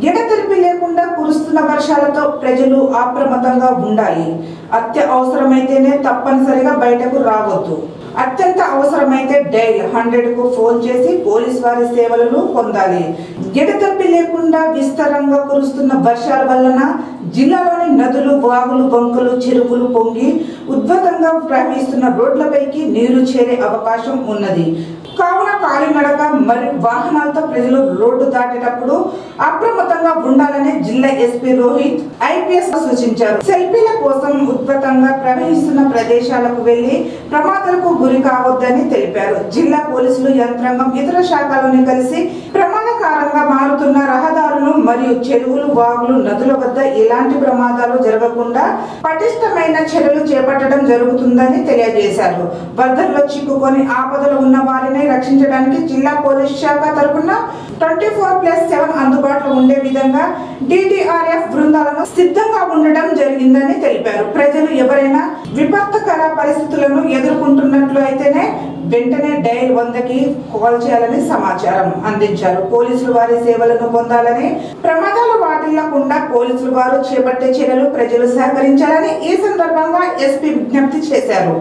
ఎడతెరిపి లేకుండా కురుస్తున్న వర్షాలతో ప్రజలు అప్రమత్తంగా ఉండాలి. అత్యవసరమైతేనే తప్పనిసరిగా బయటకు రావద్దు. అత్యంత అవసరమైతే డైల్ 100కు ఫోన్ చేసి పోలీస్ వారి సేవలను పొందాలి. ఎడతెరిపి లేకుండా విస్తారంగా కురుస్తున్న వర్షాల వలన జిల్లాలోని నదులు, వాగులు, వంకలు, చెరువులు పొంగి ఉద్భతంగా ప్రవహిస్తున్న రోడ్లపైకి నీరు చేరే అవకాశం ఉన్నది. కావున కాలినడక మరియు వాహనాలతో ప్రజలు రోడ్డు దాటేటప్పుడు అప్రమత్తంగా ఉండాలని జిల్లా ఎస్పీ రోహిత్ ఐపీఎస్ సూచించారు. సెల్ఫీల కోసం ఉద్భతంగా ప్రవహిస్తున్న ప్రదేశాలకు వెళ్లి ప్రమాదాలకు గురి కావద్దని తెలిపారు. జిల్లా పోలీసులు యంత్రాంగం ఇతర శాఖలను కలిసి ప్రమాదకరంగా మారుతున్న రహదారులు మరియు చెరువులు, వాగులు, నదుల వద్ద ఎలాంటి ప్రమాదాలు జరగకుండా పటిష్టమైన చర్యలు చేపట్టడం జరుగుతుందని తెలియజేశారు. వరదల్లో చిక్కుకొని ఆపదలు ఉన్న వారిని రక్షించడానికి జిల్లా పోలీస్ శాఖ తరపున 24/7 అందుబాటులో ఉండే విధంగా DDRF బృందాలను సిద్ధంగా ఉండడం జరిగిందని తెలిపారు. ప్రజలు ఎవరైనా విపత్కర పరిస్థితులను ఎదుర్కొంటున్నట్లు అయితేనే వెంటనే డైల్ 100కి కాల్ చేయాలని సమాచారం అందించారు. పోలీసులు వారి సేవలను పొందాలని, ప్రమాదాలు వాటిల్లకుండా పోలీసులు వారు చేపట్టే చర్యలు ప్రజలు సహకరించాలని ఈ సందర్భంగా ఎస్పీ విజ్ఞప్తి చేశారు.